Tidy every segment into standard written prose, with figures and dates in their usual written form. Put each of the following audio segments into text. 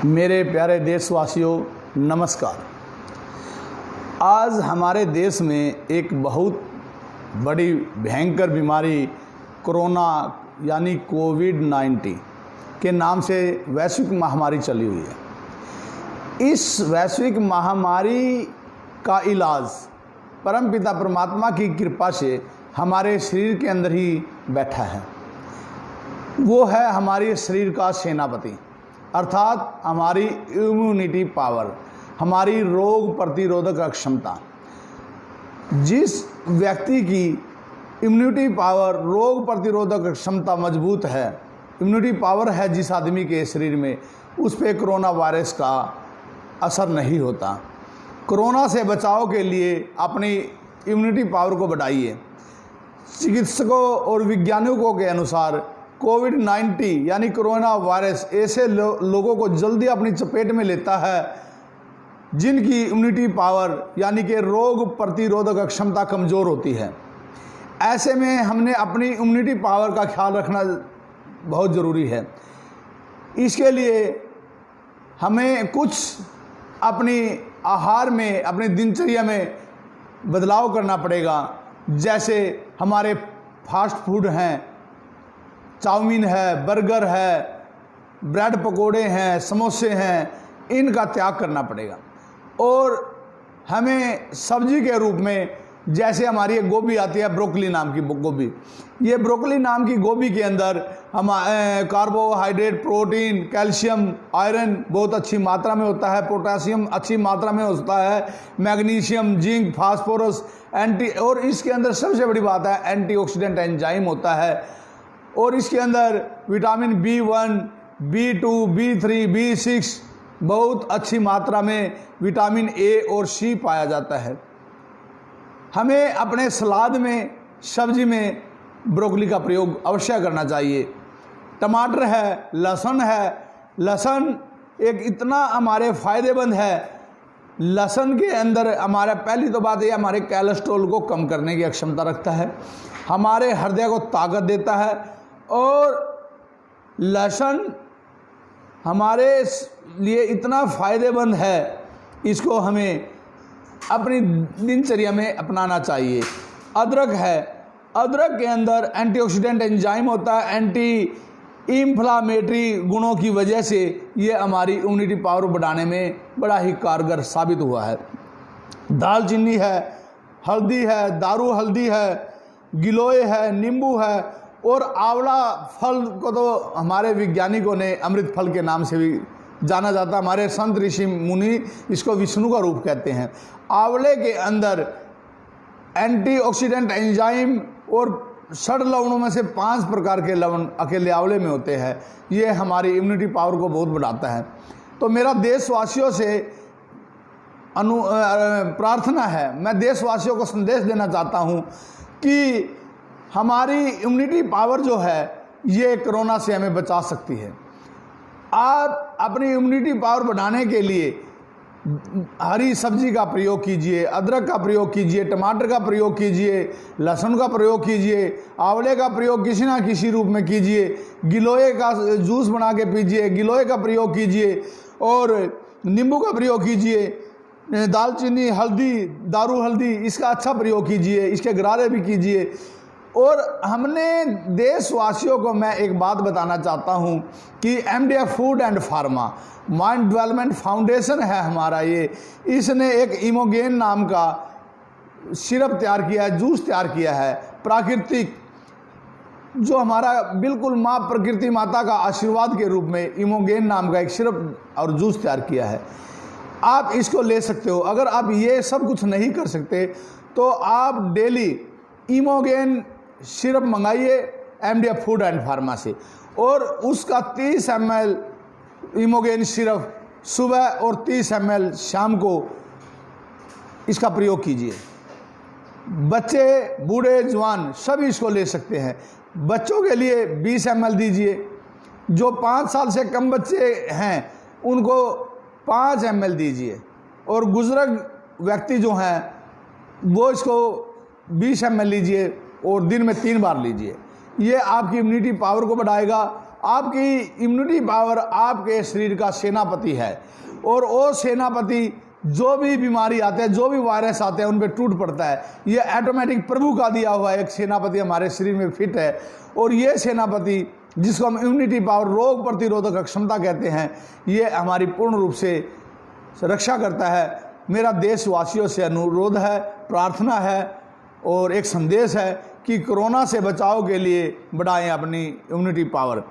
मेरे प्यारे देशवासियों, नमस्कार। आज हमारे देश में एक बहुत बड़ी भयंकर बीमारी कोरोना यानी कोविड-19 के नाम से वैश्विक महामारी चली हुई है। इस वैश्विक महामारी का इलाज परमपिता परमात्मा की कृपा से हमारे शरीर के अंदर ही बैठा है। वो है हमारे शरीर का सेनापति, अर्थात हमारी इम्यूनिटी पावर, हमारी रोग प्रतिरोधक क्षमता। जिस व्यक्ति की इम्यूनिटी पावर, रोग प्रतिरोधक क्षमता मजबूत है, इम्यूनिटी पावर है जिस आदमी के शरीर में, उस पर कोरोना वायरस का असर नहीं होता। कोरोना से बचाव के लिए अपनी इम्यूनिटी पावर को बढ़ाइए। चिकित्सकों और वैज्ञानिकों के अनुसार कोविड-19 यानी कोरोना वायरस ऐसे लोगों को जल्दी अपनी चपेट में लेता है जिनकी इम्यूनिटी पावर यानी कि रोग प्रतिरोधक क्षमता कमज़ोर होती है। ऐसे में हमने अपनी इम्यूनिटी पावर का ख्याल रखना बहुत ज़रूरी है। इसके लिए हमें कुछ अपनी आहार में, अपनी दिनचर्या में बदलाव करना पड़ेगा। जैसे हमारे फास्ट फूड हैं, चाउमीन है, बर्गर है, ब्रेड पकोड़े हैं, समोसे हैं, इनका त्याग करना पड़ेगा। और हमें सब्जी के रूप में, जैसे हमारी एक गोभी आती है, ब्रोकली नाम की गोभी, ये ब्रोकली नाम की गोभी के अंदर हम कार्बोहाइड्रेट, प्रोटीन, कैल्शियम, आयरन बहुत अच्छी मात्रा में होता है, पोटेशियम अच्छी मात्रा में होता है, मैग्नीशियम, जिंक, फास्फोरस, और इसके अंदर सबसे बड़ी बात है एंटीऑक्सीडेंट एंजाइम होता है। और इसके अंदर vitamin B1, B2, B3, B6 बहुत अच्छी मात्रा में विटामिन A और C पाया जाता है। हमें अपने सलाद में, सब्जी में ब्रोकली का प्रयोग अवश्य करना चाहिए। टमाटर है, लहसुन है। लहसुन एक इतना हमारे फ़ायदेमंद है। लहसुन के अंदर हमारा पहली तो बात यह हमारे कोलेस्ट्रॉल को कम करने की क्षमता रखता है, हमारे हृदय को ताकत देता है। और लहसुन हमारे लिए इतना फ़ायदेमंद है, इसको हमें अपनी दिनचर्या में अपनाना चाहिए। अदरक है, अदरक के अंदर एंटीऑक्सीडेंट एंजाइम होता है, एंटी इन्फ्लामेटरी गुणों की वजह से ये हमारी इम्यूनिटी पावर बढ़ाने में बड़ा ही कारगर साबित हुआ है। दालचीनी है, हल्दी है, दारू हल्दी है, गिलोय है, नींबू है। और आंवला फल को तो हमारे वैज्ञानिकों ने अमृत फल के नाम से भी जाना जाता है। हमारे संत ऋषि मुनि इसको विष्णु का रूप कहते हैं। आंवले के अंदर एंटीऑक्सीडेंट एंजाइम और 6 लवणों में से 5 प्रकार के लवण अकेले आंवले में होते हैं। ये हमारी इम्यूनिटी पावर को बहुत बढ़ाता है। तो मेरा देशवासियों से प्रार्थना है, मैं देशवासियों को संदेश देना चाहता हूँ कि हमारी इम्यूनिटी पावर जो है ये कोरोना से हमें बचा सकती है। आप अपनी इम्यूनिटी पावर बढ़ाने के लिए हरी सब्जी का प्रयोग कीजिए, अदरक का प्रयोग कीजिए, टमाटर का प्रयोग कीजिए, लहसुन का प्रयोग कीजिए, आंवले का प्रयोग किसी ना किसी रूप में कीजिए, गिलोय का जूस बना के पीजिए, गिलोय का प्रयोग कीजिए, और नींबू का प्रयोग कीजिए, दालचीनी, हल्दी, दारू हल्दी, इसका अच्छा प्रयोग कीजिए, इसके गरारे भी कीजिए। और हमने देशवासियों को मैं एक बात बताना चाहता हूं कि MDF food and pharma mind development foundation है हमारा, ये इसने एक इमोगेन नाम का सिरप तैयार किया है, जूस तैयार किया है, प्राकृतिक, जो हमारा बिल्कुल माँ प्रकृति माता का आशीर्वाद के रूप में इमोगेन नाम का एक सिरप और जूस तैयार किया है। आप इसको ले सकते हो। अगर आप ये सब कुछ नहीं कर सकते तो आप डेली इमोगेन सिरप मंगाइए MDF फूड एंड फार्मा से, और उसका 30 ml इमोगेन सिरप सुबह और 30 ml शाम को इसका प्रयोग कीजिए। बच्चे, बूढ़े, जवान सभी इसको ले सकते हैं। बच्चों के लिए 20 ml दीजिए, जो 5 साल से कम बच्चे हैं उनको 5 ml दीजिए, और बुजुर्ग व्यक्ति जो हैं वो इसको 20 ml लीजिए और दिन में 3 बार लीजिए। ये आपकी इम्यूनिटी पावर को बढ़ाएगा आपकी इम्यूनिटी पावर आपके शरीर का सेनापति है, और वो सेनापति जो भी बीमारी आते हैं, जो भी वायरस आते हैं, उन पे टूट पड़ता है। ये ऑटोमेटिक प्रभु का दिया हुआ एक सेनापति हमारे शरीर में फिट है, और ये सेनापति जिसको हम इम्यूनिटी पावर, रोग प्रतिरोधक क्षमता कहते हैं, ये हमारी पूर्ण रूप से रक्षा करता है। मेरा देशवासियों से अनुरोध है, प्रार्थना है और एक संदेश है कि कोरोना से बचाव के लिए बढ़ाएं अपनी इम्यूनिटी पावर।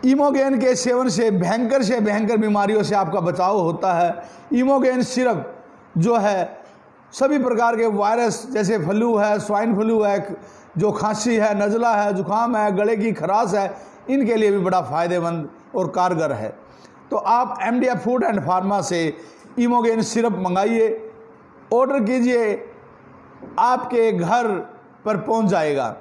इमोगेन के सेवन से भयंकर बीमारियों से आपका बचाव होता है। इमोगेन सिरप जो है सभी प्रकार के वायरस, जैसे फ्लू है, स्वाइन फ्लू है, जो खांसी है, नज़ला है, जुकाम है, गले की खराश है, इनके लिए भी बड़ा फ़ायदेमंद और कारगर है। तो आप एमडीएफ फूड एंड फार्मा से इमोगेन सिरप मंगाइए, ऑर्डर कीजिए, आपके घर पर पहुंच जाएगा।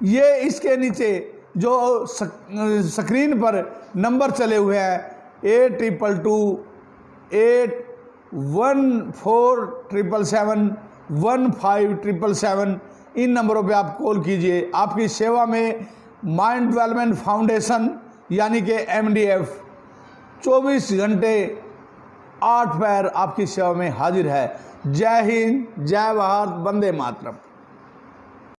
ये इसके नीचे जो स्क्रीन पर नंबर चले हुए हैं 822814771577, इन नंबरों पे आप कॉल कीजिए। आपकी सेवा में माइंड डेवलपमेंट फाउंडेशन यानी कि एमडीएफ 24 घंटे 8 पैर आपकी सेवा में हाजिर है। जय हिंद, जय भारत, वंदे मातरम।